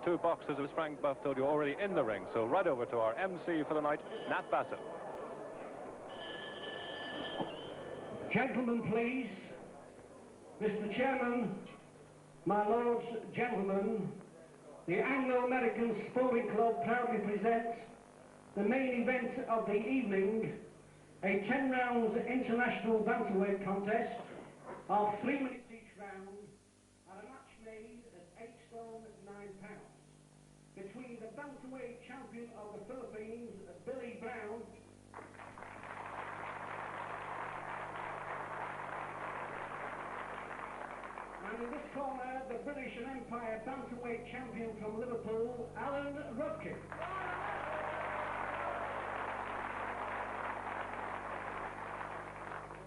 two boxers of Frank Buff told you already in the ring. So right over to our MC for the night, Nat Bassett. Gentlemen, please. Mr. Chairman, my lords, gentlemen, the Anglo-American Sporting Club proudly presents the main event of the evening, a 10 rounds international bantamweight contest of 3 minutes each round and a match made at 8 stone 9 pounds between the bantamweight champion of the Philippines, Billy Brown, and in this corner, the British and Empire bantamweight champion from Liverpool, Alan Rudkin.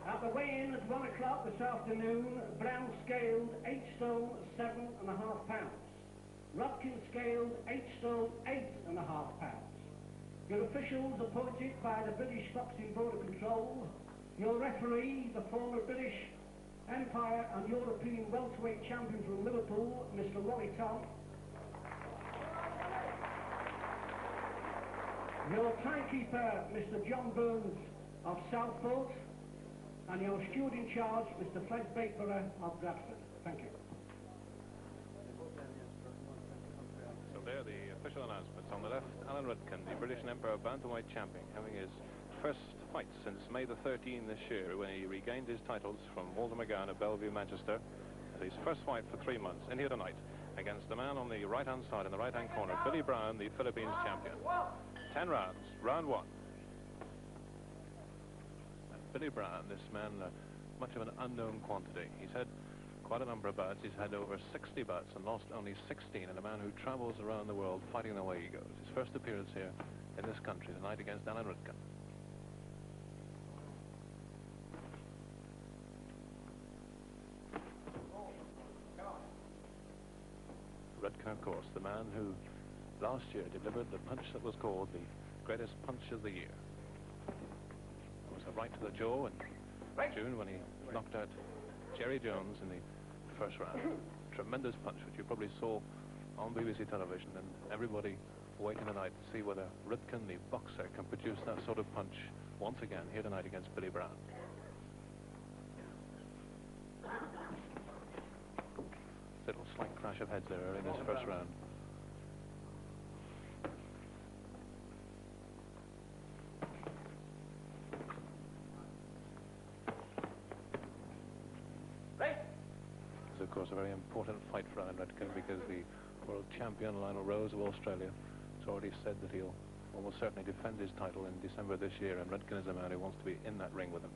At the weigh-in at 1 o'clock this afternoon, Brown scaled 8 stone 7.5 pounds. Rudkin scaled 8 stone 8.5 pounds. Your officials appointed by the British Boxing Board of Control, your referee, the former British Empire and European welterweight champion from Liverpool, Mr. Rudkin. Your timekeeper, Mr. John Burns of Southport, and your steward in charge, Mr. Fred Bakeborough of Bradford. Thank you. So there the official announcements. On the left, Alan Rudkin, the British and Empire bantamweight champion, having his first fight since May the 13th this year, when he regained his titles from Walter McGowan of Bellevue, Manchester. His first fight for 3 months, in here tonight, against the man on the right-hand side, in the right-hand corner, Billy Brown, the Philippines champion. 10 rounds, round 1. And Billy Brown, this man, much of an unknown quantity. He's had quite a number of bouts. He's had over 60 bouts and lost only 16, and a man who travels around the world fighting the way he goes. His first appearance here in this country tonight against Alan Rudkin. Rudkin, of course, the man who last year delivered the punch that was called the greatest punch of the year. It was a right to the jaw in June when he knocked out Jerry Jones in the first round. Tremendous punch, which you probably saw on BBC television, and everybody waiting tonight to see whether Rudkin, the boxer, can produce that sort of punch once again here tonight against Billy Brown. Little slight crash of heads there early in this first round. It's of course a very important fight for Alan Rudkin, because the world champion Lionel Rose of Australia has already said that he'll almost certainly defend his title in December this year, and Rudkin is a man who wants to be in that ring with him.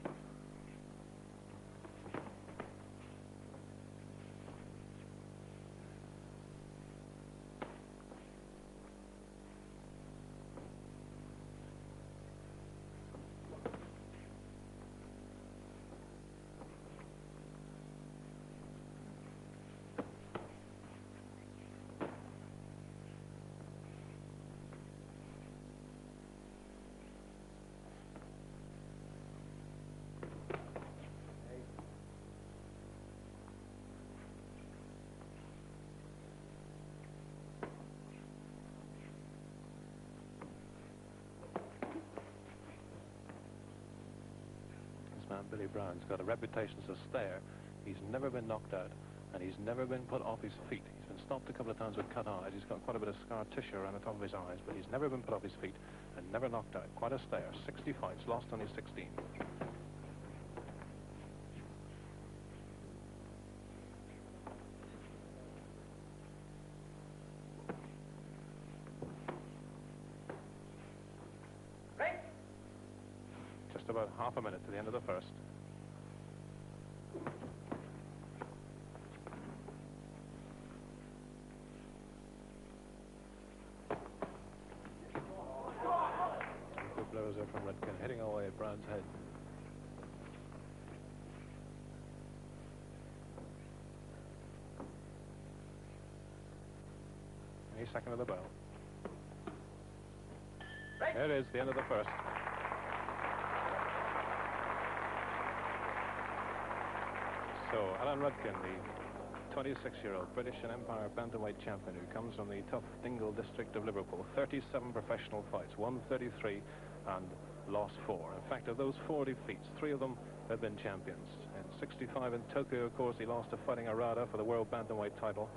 Billy Brown's got a reputation as a stayer. He's never been knocked out, and he's never been put off his feet. He's been stopped a couple of times with cut eyes. He's got quite a bit of scar tissue around the top of his eyes, but he's never been put off his feet and never knocked out. Quite a stayer. 60 fights, lost only 16. Just about half a minute to the end of the first. Good blows there from Rudkin, hitting away at Brown's head. Any second of the bell. There it is, the end of the first. So Alan Rudkin, the 26-year-old British and Empire bantamweight champion who comes from the tough Dingle district of Liverpool. 37 professional fights, won 33 and lost 4. In fact, of those 4 defeats, 3 of them have been champions. In 65 in Tokyo, of course, he lost to Fighting Arada for the world bantamweight title.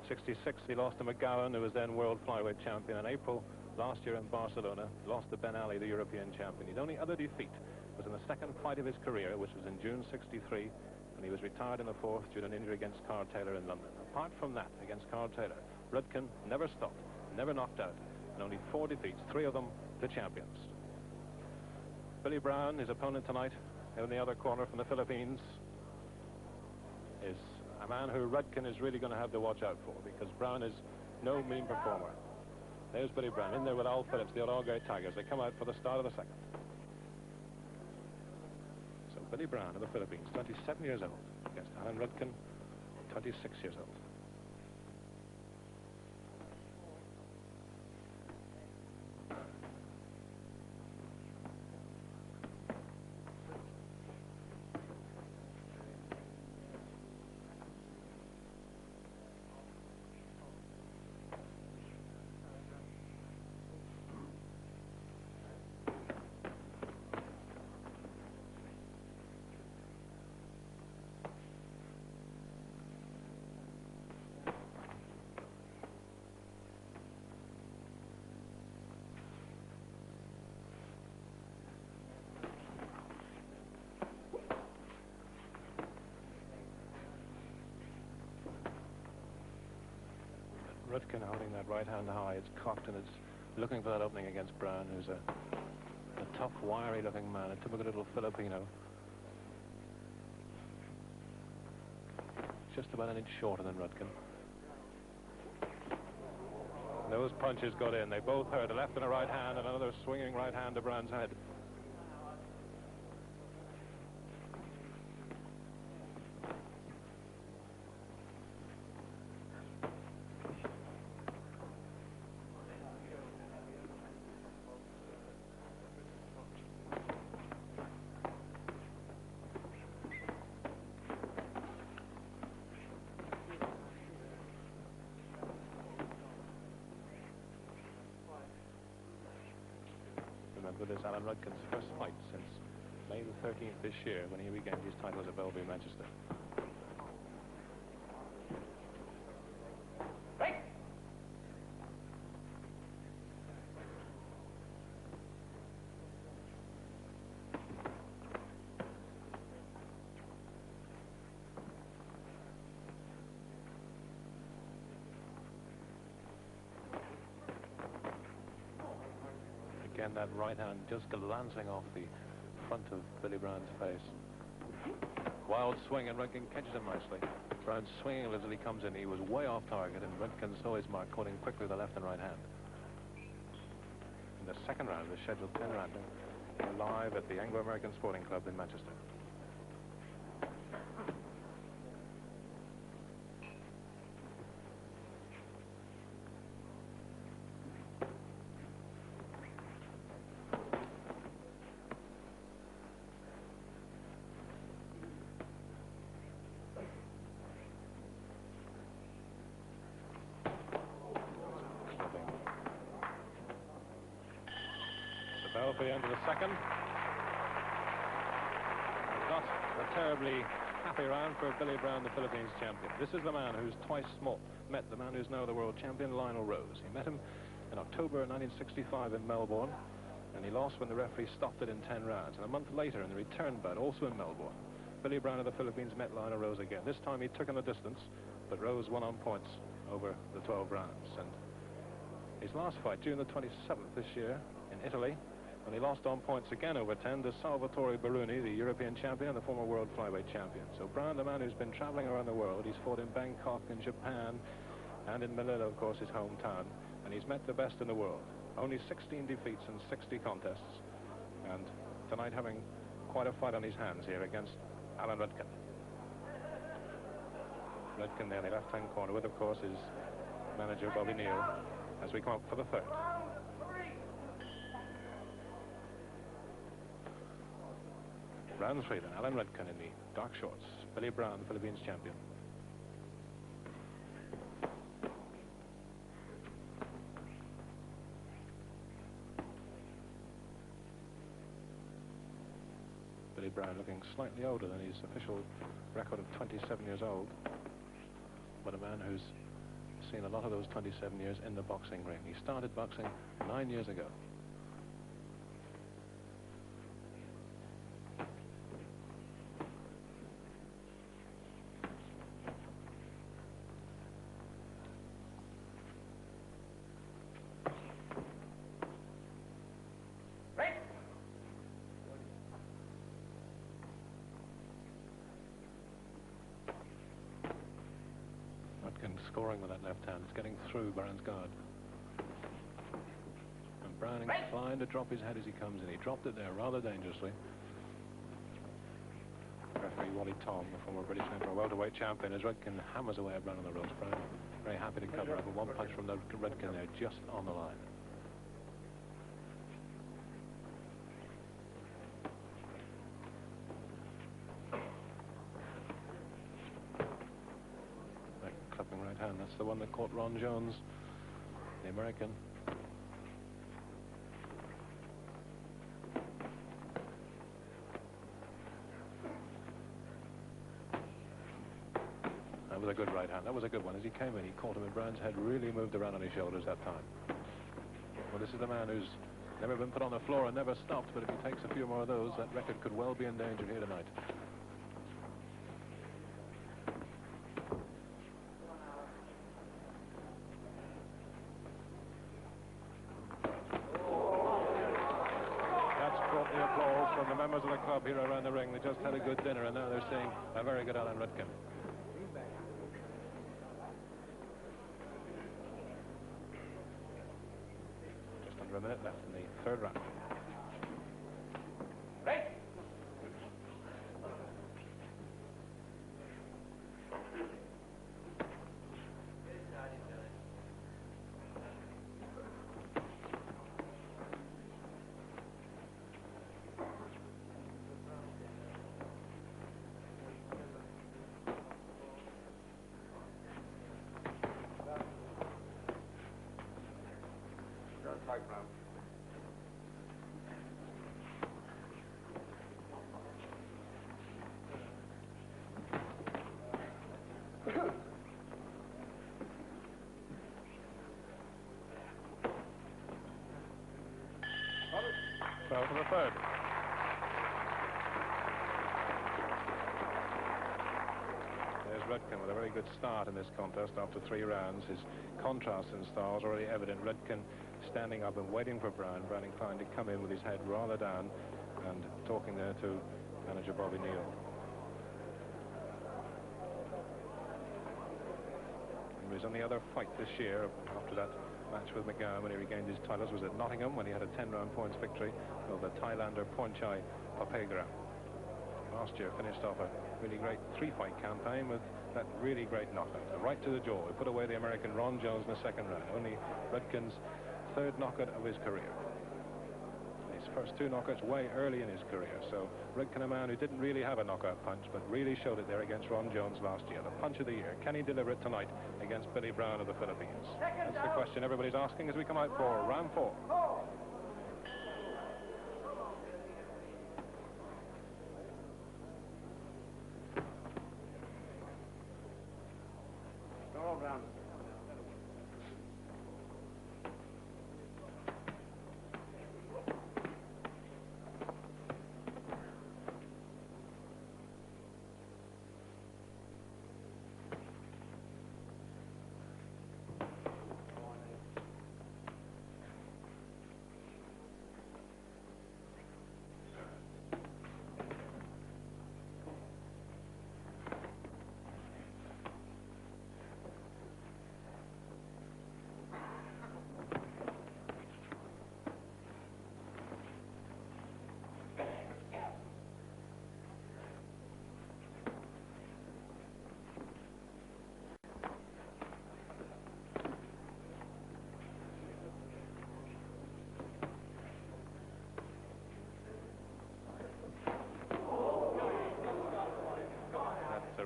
66, he lost to McGowan, who was then world flyweight champion. In April last year in Barcelona, lost to Ben Ali, the European champion. His only other defeat was in the second fight of his career, which was in June 63, and he was retired in the 4th due to an injury against Carl Taylor in London. Apart from that, against Carl Taylor, Rudkin never stopped, never knocked out, and only 4 defeats, 3 of them to champions. Billy Brown, his opponent tonight, in the other corner from the Philippines, is a man who Rudkin is really going to have to watch out for, because Brown is no mean performer. There's Billy Brown in there with Al Phillips, the All-Gay Tigers. They come out for the start of the second. So Billy Brown of the Philippines, 27 years old, against Alan Rudkin, 26 years old. Rudkin holding that right hand high. It's cocked and it's looking for that opening against Brown, who's a tough, wiry-looking man, a typical little Filipino. Just about an inch shorter than Rudkin. Those punches got in. They both hurt. A left and a right hand, and another swinging right hand to Brown's head. Remember, this Alan Rudkin's first fight since May the 13th this year, when he regained his titles at Bellevue, Manchester. Again, that right hand just glancing off the front of Billy Brown's face. Wild swing, and Rudkin catches him nicely. Brown swinging as he comes in. He was way off target, and Rudkin saw his mark, caught him quickly with the left and right hand. In the second round, the scheduled 10-rounder, live at the Anglo-American Sporting Club in Manchester. Bell for the end of the second. Not a terribly happy round for Billy Brown, the Philippines champion. This is the man who's twice met the man who's now the world champion, Lionel Rose. He met him in October 1965 in Melbourne, and he lost when the referee stopped it in 10 rounds. And a month later, in the return bout, also in Melbourne, Billy Brown of the Philippines met Lionel Rose again. This time he took him the distance, but Rose won on points over the 12 rounds. And his last fight, June the 27th this year, in Italy, when he lost on points again over 10 to Salvatore Baruni, the European champion and the former world flyweight champion. So Brown, the man who's been traveling around the world, he's fought in Bangkok, in Japan, and in Manila, of course, his hometown, and he's met the best in the world. Only 16 defeats and 60 contests, and tonight having quite a fight on his hands here against Alan Rudkin. Rudkin there in the left-hand corner with, of course, his manager, Bobby Neal, as we come up for the third. Round 3 then, Alan Rudkin in the dark shorts. Billy Brown, the Philippines champion. Billy Brown, looking slightly older than his official record of 27 years old, but a man who's seen a lot of those 27 years in the boxing ring. He started boxing 9 years ago. Scoring with that left hand. It's getting through Brown's guard. And Brown inclined to drop his head as he comes in. He dropped it there rather dangerously. Referee Wally Tom, the former British Liverpool welterweight champion, as Rudkin hammers away at Brown on the ropes. Brown very happy to cover up, and one punch from Rudkin there just on the line. Right hand, that's the one that caught Ron Jones, the American. That was a good right hand. That was a good one. As he came in, he caught him, and Brown's head really moved around on his shoulders that time. Well, this is a man who's never been put on the floor and never stopped, but if he takes a few more of those, that record could well be in danger here tonight. From the members of the club here around the ring. They just had a good dinner, and now they're seeing a very good Alan Rudkin. Just under a minute left in the third round. Well, for the third. There's Rudkin with a very good start in this contest after 3 rounds. His contrast in styles already evident. Rudkin standing up and waiting for Brown. Brown inclined to come in with his head rather down and talking there to manager Bobby Neal. He was on the other fight this year after that match with McGowan when he regained his titles. Was at Nottingham when he had a 10-round points victory over Thailander Ponchai Papegra. Last year finished off a really great 3-fight campaign with that really great knockout, a right to the jaw. He put away the American Ron Jones in the second round. Only Rudkin's 3rd knockout of his career. His first 2 knockouts way early in his career. So Rudkin, a man who didn't really have a knockout punch, but really showed it there against Ron Jones last year. The punch of the year. Can he deliver it tonight against Billy Brown of the Philippines? That's the question everybody's asking as we come out for round 4.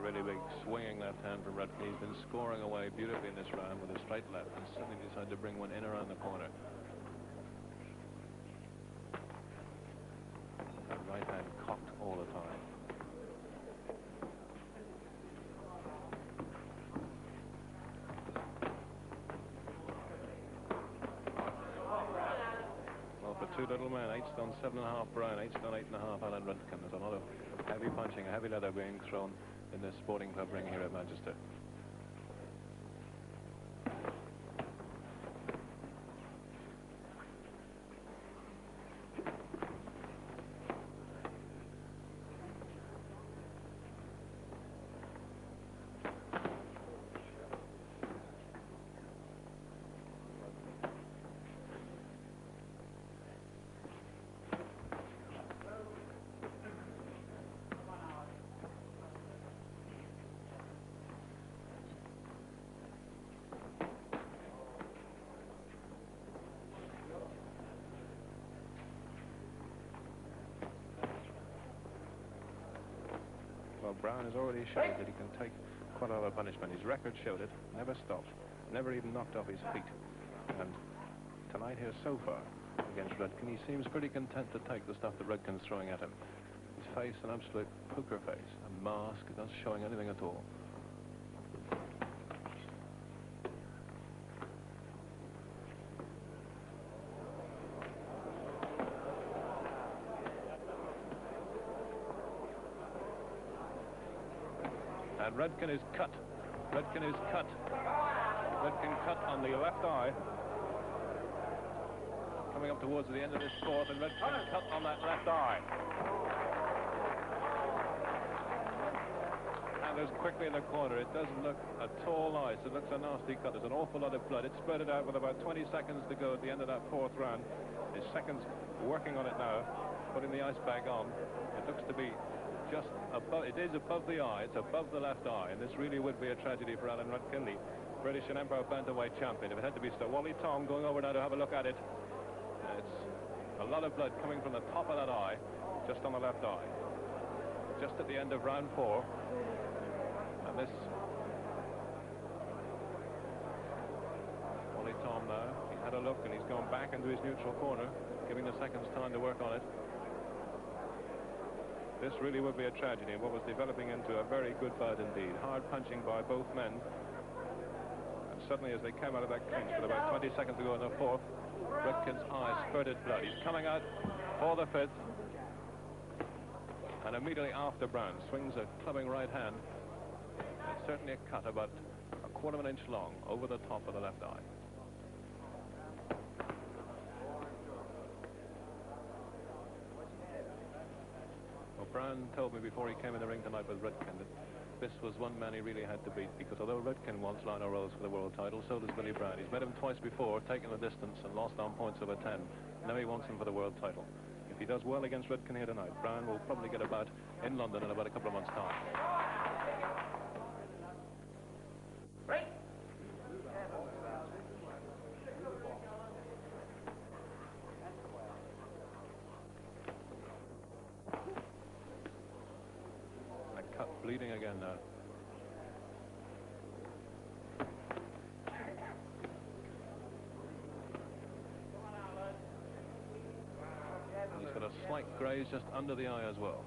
Really big swinging left hand from Rudkin. He's been scoring away beautifully in this round with a straight left, and suddenly decided to bring one in around the corner. And right hand cocked all the time. Well, for two little men, 8 stone 7.5 Brown, 8 stone 8.5 Alan Rudkin. There's a lot of heavy punching, heavy leather being thrown in this sporting club ring here at Manchester. Well, Brown has already showed that he can take quite a lot of punishment. His record showed it, never stopped, never even knocked off his feet. And tonight here so far against Rudkin, he seems pretty content to take the stuff that Rudkin's throwing at him. His face, an absolute poker face, a mask, not showing anything at all. And Rudkin is cut. Rudkin is cut. Rudkin cut on the left eye. Coming up towards the end of this fourth, and Rudkin cut on that left eye. And there's quickly in the corner. It doesn't look at all nice. It looks a nasty cut. There's an awful lot of blood. It's spurted out with about 20 seconds to go at the end of that fourth round. His second's working on it now, putting the ice bag on. It looks to be just above, it is above the eye, it's above the left eye, and this really would be a tragedy for Alan Rudkin, the British and Empire bantamweight champion. If it had to be so, Wally Tom going over now to have a look at it. It's a lot of blood coming from the top of that eye, just on the left eye. Just at the end of round 4, and this Wally Tom now, he had a look and he's gone back into his neutral corner, giving the seconds time to work on it. This really would be a tragedy, and what was developing into a very good bout indeed. Hard punching by both men. And suddenly, as they came out of that clinch with about 20 seconds to go in the fourth, Rudkin's eye spurted blood. He's coming out for the fifth. And immediately after, Brown swings a clubbing right hand. It's certainly a cut about a quarter of an inch long over the top of the left eye. Brown told me before he came in the ring tonight with Rudkin that this was one man he really had to beat, because although Rudkin wants Lionel Rose for the world title, so does Billy Brown. He's met him twice before, taken the distance and lost on points over 10. Now he wants him for the world title. If he does well against Rudkin here tonight, Brown will probably get a bout in London in about a couple of months' time. Right. Bleeding again now. He's got a slight graze just under the eye as well.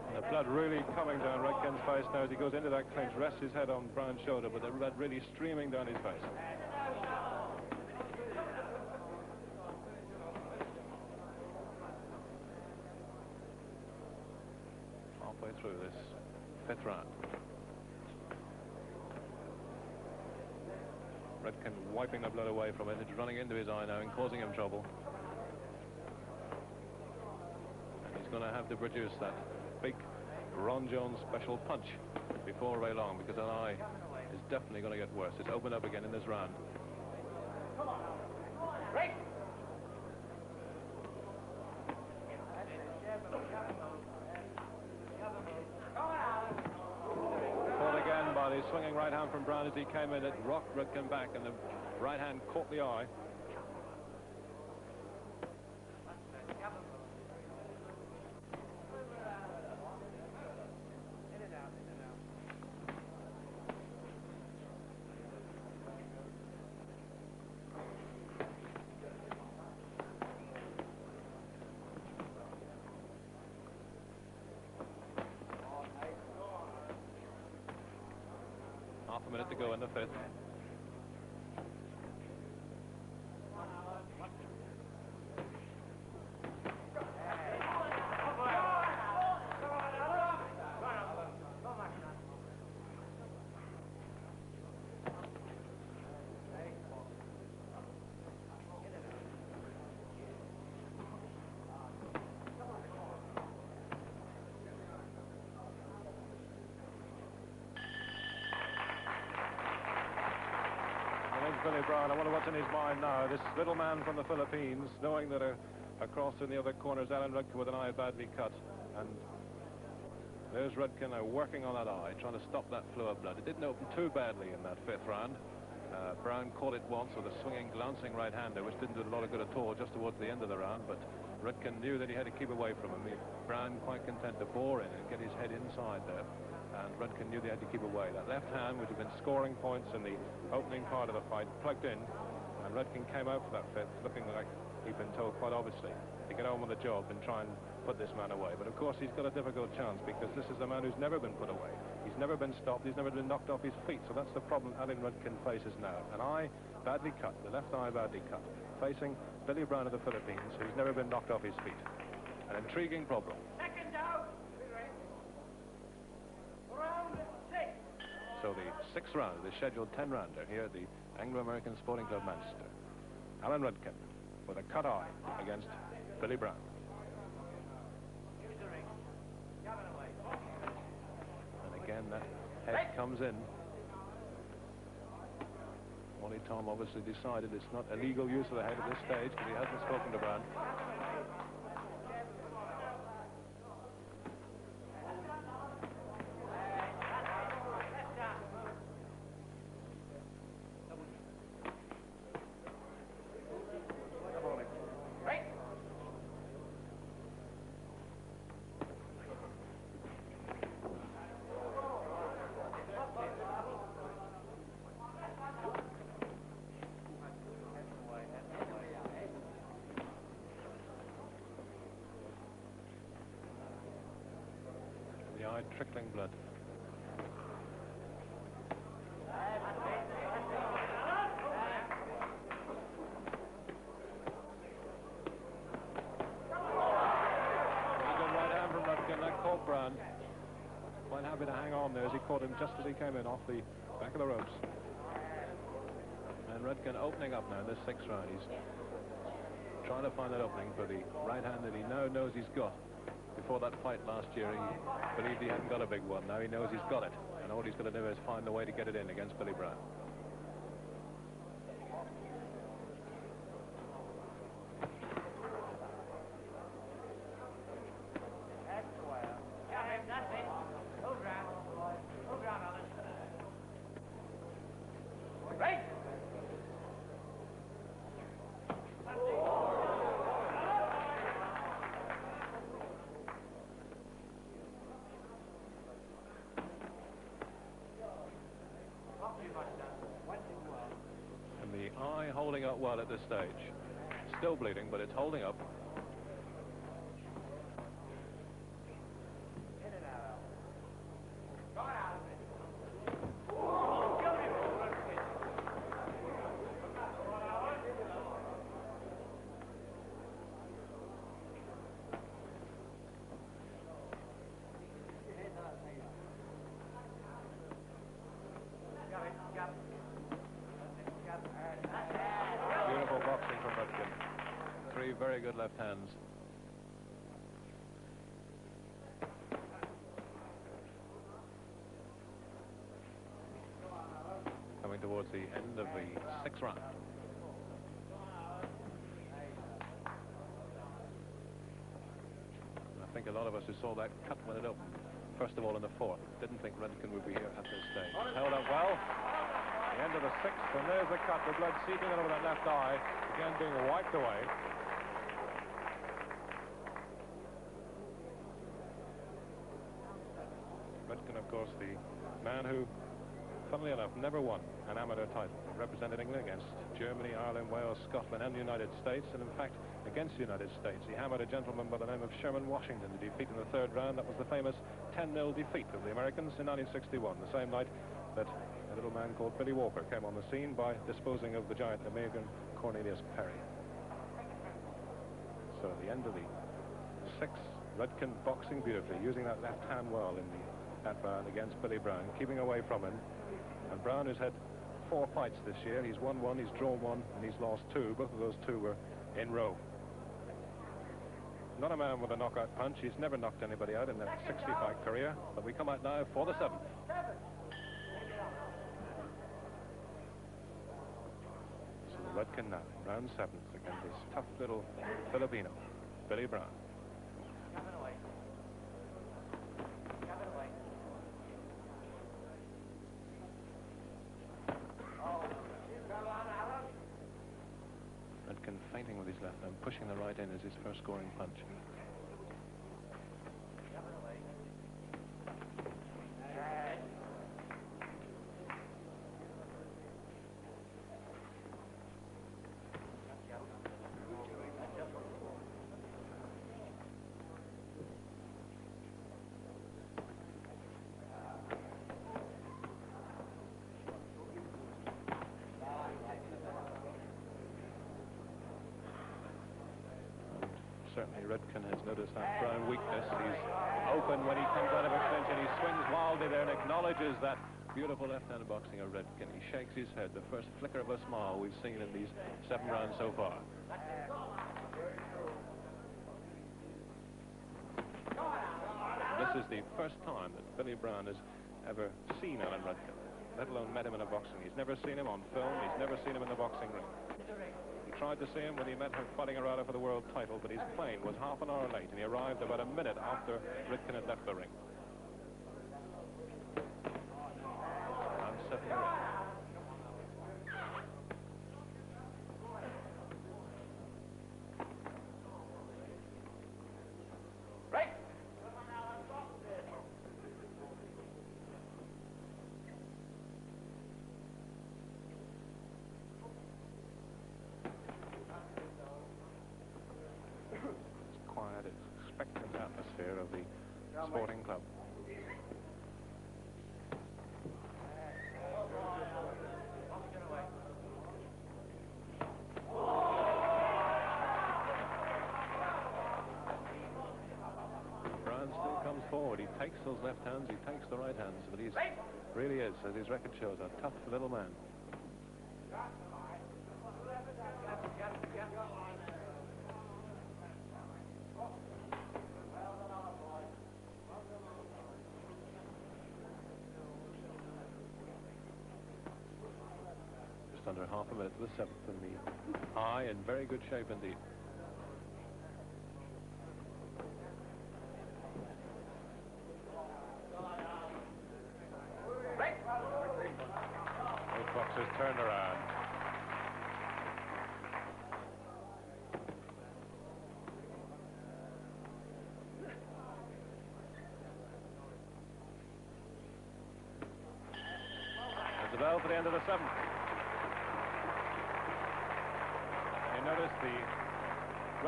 And the blood really coming down Rudkin's face now as he goes into that clinch, rests his head on Brown's shoulder, but the blood really streaming down his face. Through this fifth round. Rudkin wiping the blood away from it. It's running into his eye now and causing him trouble. And he's going to have to produce that big Ron Jones special punch before very long, because that eye is definitely going to get worse. It's opened up again in this round. Right. The swinging right hand from Brown as he came in, it rocked Rudkin back, and the right hand caught the eye. a minute to go in the fifth. Billy Brown. I wonder what's in his mind now. This little man from the Philippines, knowing that across in the other corner is Alan Rudkin with an eye badly cut. And there's Rudkin working on that eye, trying to stop that flow of blood. It didn't open too badly in that fifth round. Brown caught it once with a swinging, glancing right-hander, which didn't do a lot of good at all just towards the end of the round. But Rudkin knew that he had to keep away from him. Brown quite content to bore in and get his head inside there. And Rudkin knew they had to keep away. That left hand, which had been scoring points in the opening part of the fight, plugged in. And Rudkin came out for that fifth, looking like he'd been told quite obviously to get on with the job and try and put this man away. But of course, he's got a difficult chance because this is a man who's never been put away. He's never been stopped. He's never been knocked off his feet. So that's the problem Alan Rudkin faces now. An eye badly cut, the left eye badly cut, facing Billy Brown of the Philippines, who's never been knocked off his feet. An intriguing problem. Second out. Round 6. So the sixth round of the scheduled 10-rounder here at the Anglo-American Sporting Club Manchester. Alan Rudkin with a cut eye against Billy Brown. And again, that head comes in. Wally Tom obviously decided it's not illegal use of the head at this stage because he hasn't spoken to Brown. Trickling blood. Right hand from Rudkin. That caught Brown. Quite happy to hang on there as he caught him just as he came in off the back of the ropes. And Rudkin opening up now in this sixth round. He's trying to find that opening for the right hand that he now knows he's got. Before that fight last year, he believed he hadn't got a big one. Now he knows he's got it. And all he's got to do is find a way to get it in against Billy Brown. Eye holding up well at this stage. Still bleeding, but it's holding up. Very good left hands. Coming towards the end of the sixth round. I think a lot of us who saw that cut when it opened, first of all in the fourth, didn't think Rudkin would be here at this stage. Held up well. The end of the sixth, and there's the cut, the blood seeping over that left eye, again being wiped away. Rudkin, of course, the man who, funnily enough, never won an amateur title, represented England against Germany, Ireland, Wales, Scotland and the United States, and in fact against the United States. He hammered a gentleman by the name of Sherman Washington to defeat in the third round. That was the famous 10-0 defeat of the Americans in 1961, the same night that a little man called Billy Walker came on the scene by disposing of the giant American Cornelius Perry. So at the end of the sixth, Rudkin boxing beautifully, using that left hand well in that round against Billy Brown, keeping away from him. And Brown has had 4 fights this year. He's won 1, he's drawn 1, and he's lost 2. Both of those 2 were in Rome. Not a man with a knockout punch. He's never knocked anybody out in that 60-fight career. But we come out now for the 7th. So Rudkin now, round 7th, against this tough little Filipino, Billy Brown. Rudkin feinting with his left and pushing the right in as his first scoring punch. Certainly Rudkin has noticed that Brown weakness. He's open when he comes out of a clinch and he swings wildly there and acknowledges that beautiful left-hand boxing of Rudkin. He shakes his head, the first flicker of a smile we've seen in these 7 rounds so far. This is the first time that Billy Brown has ever seen Alan Rudkin, let alone met him in a boxing. He's never seen him on film. He's never seen him in the boxing ring. He tried to see him when he met him fighting around for the world title, but his plane was half an hour late, and he arrived about a minute after Rudkin had left the ring. Round 7 you're in. Expectant atmosphere of the sporting club. Brown still comes forward. He takes those left hands, he takes the right hands, but he really is, as his record shows, a tough little man. Under half a minute to the 7th, and the eye in very good shape indeed. Both boxers turned around. There's the bell for the end of the 7th. Notice the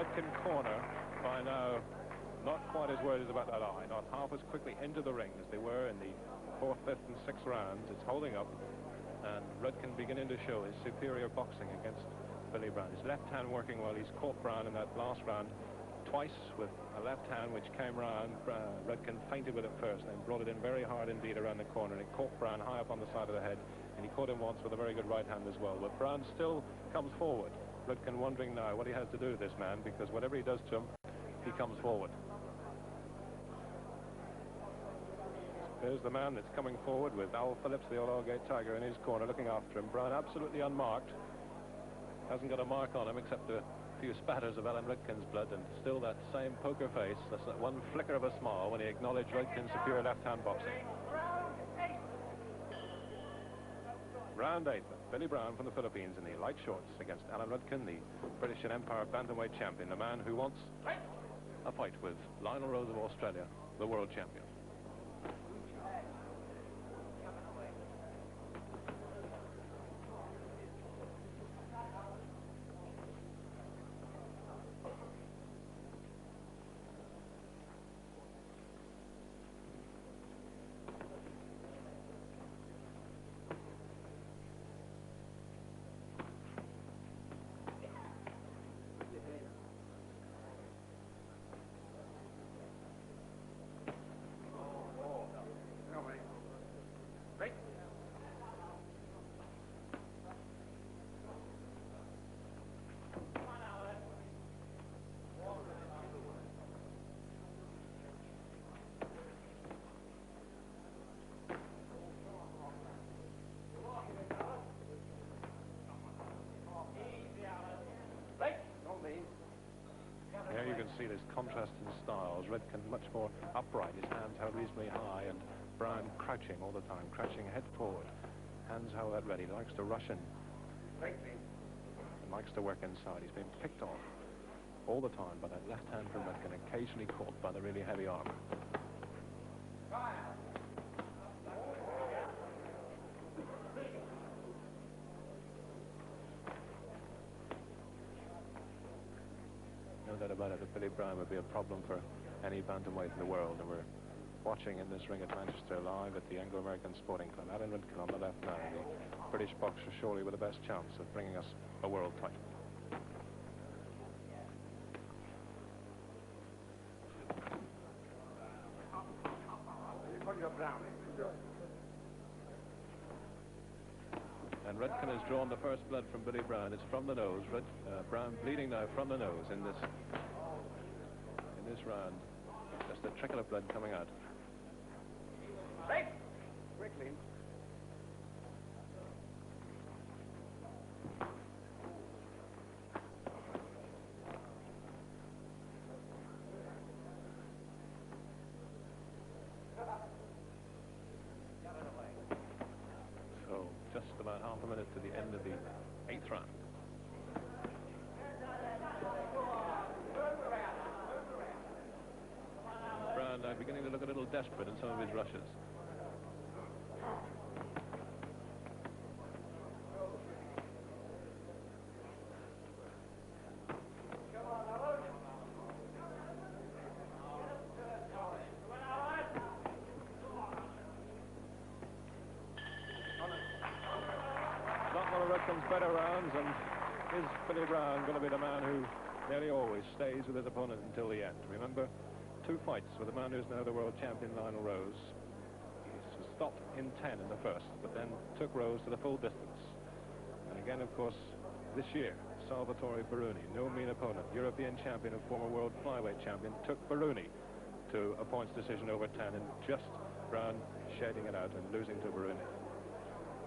Rudkin corner by now not quite as worried about that eye, not half as quickly into the ring as they were in the 4th, 5th and 6th rounds. It's holding up, and Rudkin beginning to show his superior boxing against Billy Brown. His left hand working well. He's caught Brown in that last round twice with a left hand which came round. Rudkin feinted with it first and brought it in very hard indeed around the corner, and it caught Brown high up on the side of the head, and he caught him once with a very good right hand as well. But Brown still comes forward. Rudkin wondering now what he has to do with this man, because whatever he does to him, he comes forward. There's the man that's coming forward with Al Phillips, the old Aldgate Tiger, in his corner looking after him. Brown absolutely unmarked. Hasn't got a mark on him except a few spatters of Alan Rudkin's blood, and still that same poker face. That's that one flicker of a smile when he acknowledged Rudkin's superior left-hand boxing. Round 8, Billy Brown from the Philippines in the light shorts against Alan Rudkin, the British and Empire bantamweight champion, the man who wants a fight with Lionel Rose of Australia, the world champion. see this contrast in styles. Rudkin much more upright, his hands held reasonably high, and Brown crouching all the time, crouching head forward, hands held out ready. He likes to rush in. He likes to work inside. He's been picked off all the time by that left hand from Rudkin, occasionally caught by the really heavy armor. No doubt about it that Billy Brown would be a problem for any bantamweight in the world, and we're watching in this ring at Manchester live at the Anglo-American Sporting Club. Alan Rudkin on the left now, the British boxer surely with the best chance of bringing us a world title. And Rudkin has drawn the first blood from Billy Brown. It's from the nose. Brown bleeding now from the nose in this round. Just a trickle of blood coming out. Right. Quickly. So just about half a minute to the end of the 8th round. Brown now beginning to look a little desperate in some of his rushes. Not one of Rudkin's better rounds, and is Billy Brown going to be the man who nearly always stays with his opponent until the end? Remember, 2 fights with the man who's now the world champion, Lionel Rose. He stopped in 10 in the first, but then took Rose to the full distance. And again, of course, this year, Salvatore Baruni, no mean opponent, European champion and former world flyweight champion, took Baruni to a points decision over 10, and just Brown shedding it out and losing to Baruni.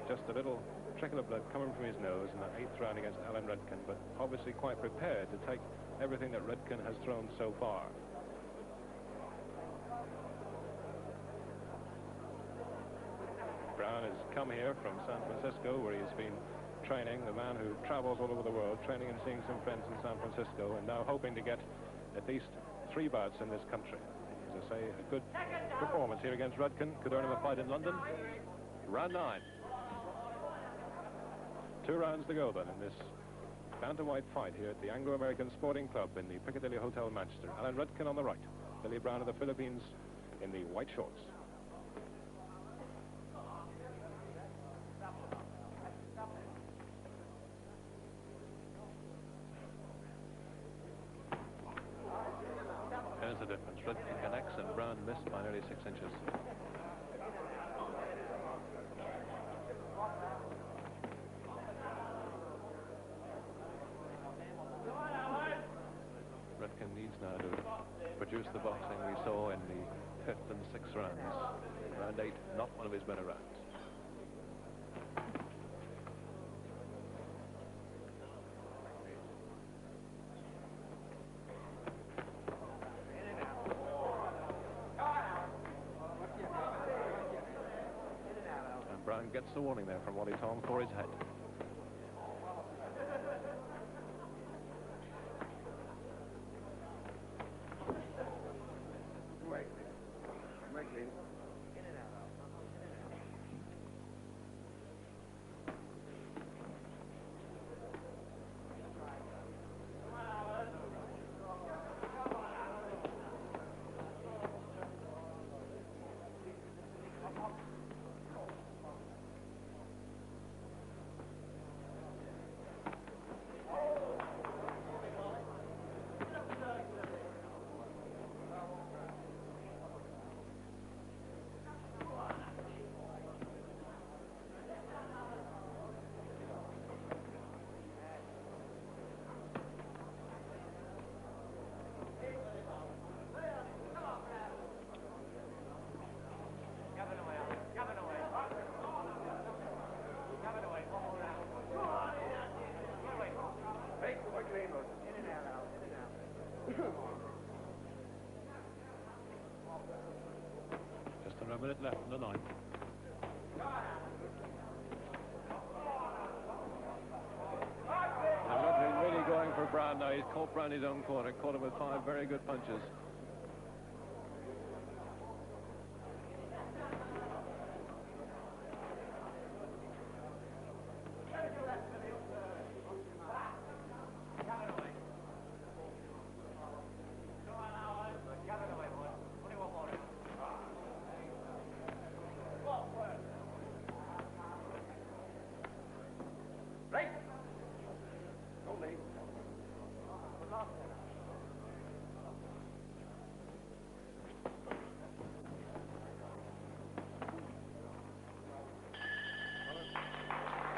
Just a little trickle of blood coming from his nose in that 8th round against Alan Rudkin, but obviously quite prepared to take everything that Rudkin has thrown so far. Brown has come here from San Francisco, where he's been training, the man who travels all over the world, training and seeing some friends in San Francisco, and now hoping to get at least 3 bouts in this country. As I say, a good performance here against Rudkin. Could earn him a fight in London. Round 9. 2 rounds to go then in this bantamweight fight here at the Anglo-American Sporting Club in the Piccadilly Hotel, Manchester. Alan Rudkin on the right, Billy Brown of the Philippines in the white shorts. There's the difference. Rudkin connects and Brown missed by nearly 6 inches. Rudkin needs now to produce the boxing we saw in the 5th and 6th rounds. Round 8, not one of his better rounds. And Brown gets the warning there from Wally Tom for his head. minute left in the ninth. And Rudkin really going for Brown now. He's caught Brown his own corner, caught him with 5 very good punches.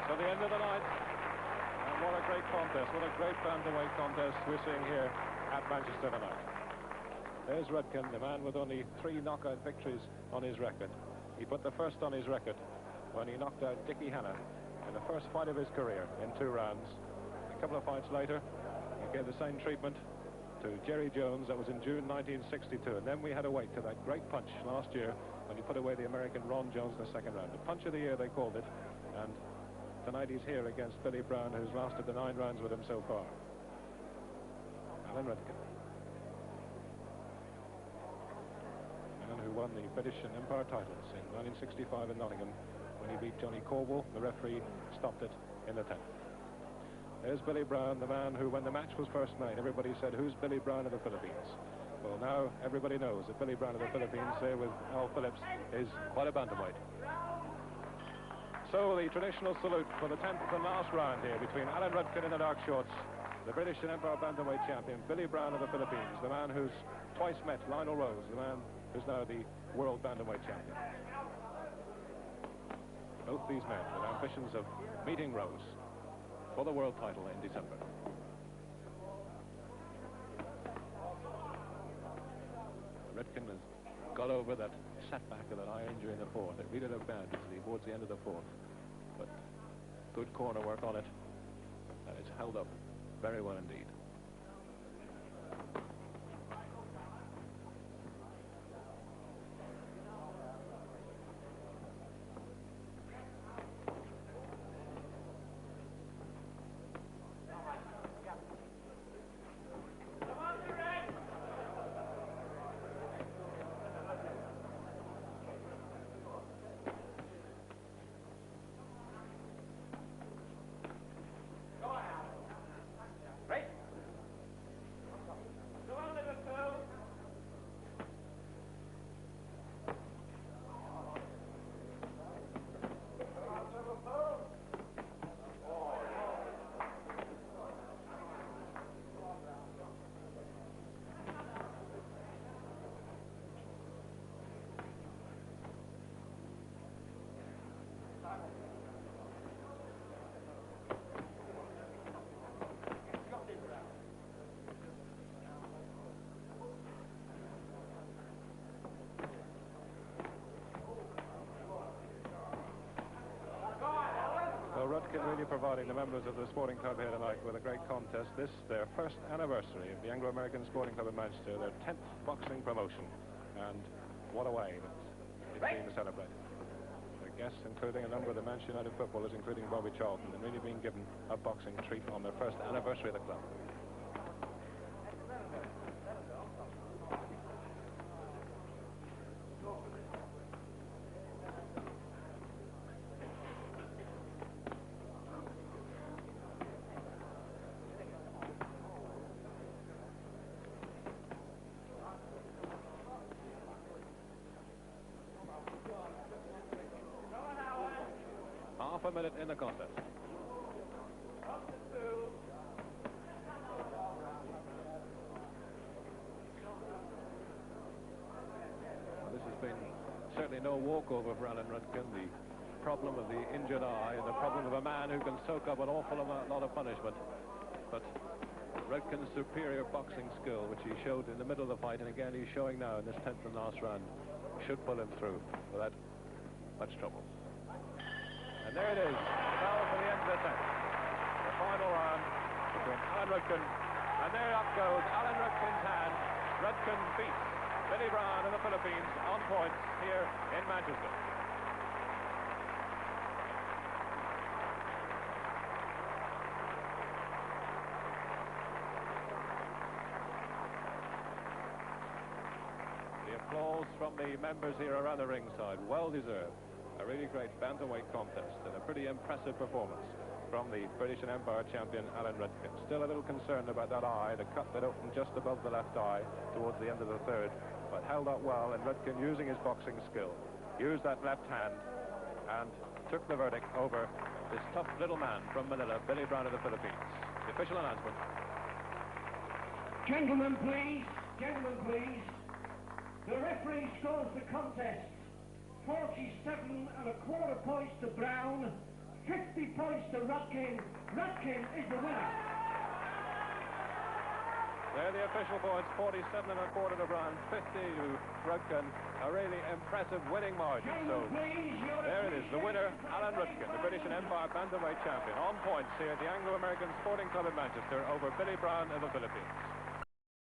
So the end of the night, and what a great contest, what a great bantamweight contest we're seeing here at Manchester tonight. There's Rudkin, the man with only 3 knockout victories on his record. He put the first on his record when he knocked out Dickie Hanna in the first fight of his career in 2 rounds. A couple of fights later, he gave the same treatment to Jerry Jones. That was in June 1962, and then we had to wait to that great punch last year when he put away the American Ron Jones in the second round. The punch of the year, they called it, and tonight he's here against Billy Brown, who's lasted the 9 rounds with him so far. Alan Rudkin, man who won the British and Empire titles in 1965 in Nottingham when he beat Johnny Corwell. The referee stopped it in the 10th. There's Billy Brown, the man who, when the match was first made, everybody said, who's Billy Brown of the Philippines? Well, now everybody knows that Billy Brown of the Philippines, there with Al Phillips, is quite a bantamweight. So the traditional salute for the 10th and last round here between Alan Rudkin in the dark shorts, the British and Empire bantamweight champion, Billy Brown of the Philippines, the man who's twice met Lionel Rose, the man who's now the world bantamweight champion. Both these men with ambitions of meeting Rose for the world title in December. Rudkin has got over that setback of that eye injury in the 4th. It really looked bad towards the end of the 4th, but good corner work on it, and it's held up very well indeed. Rudkin really providing the members of the sporting club here tonight with a great contest. This, their first anniversary of the Anglo-American Sporting Club in Manchester, their 10th boxing promotion. And what a way that it's being celebrated. Their guests, including a number of the Manchester United footballers, including Bobby Charlton, and really being given a boxing treat on their first anniversary of the club. Half a minute in the contest. Well, this has been certainly no walkover for Alan Rudkin. The problem of the injured eye and the problem of a man who can soak up an awful lot of punishment. But Rudkin's superior boxing skill, which he showed in the middle of the fight, and again he's showing now in this 10th and last round, should pull him through without much trouble. And there it is, the bell for the end of the 10th. The final round between Alan Rudkin, and there up goes Alan Rudkin's hand. Rudkin beats Billy Brown of the Philippines on points here in Manchester. The applause from the members here around the ringside, well deserved. A really great bantamweight contest and a pretty impressive performance from the British and Empire champion Alan Rudkin. Still a little concerned about that eye, the cut that opened just above the left eye towards the end of the third, but held up well, and Rudkin, using his boxing skill, used that left hand and took the verdict over this tough little man from Manila, Billy Brown of the Philippines. The official announcement. Gentlemen, please. Gentlemen, please. The referee scores the contest 47.25 points to Brown, 50 points to Rudkin. Rudkin is the winner. There are the official points, 47.25 to Brown, 50 to Rudkin. A really impressive winning margin. So there it is, the winner, Alan Rudkin, the British and Empire bantamweight champion, on points here at the Anglo-American Sporting Club in Manchester over Billy Brown of the Philippines.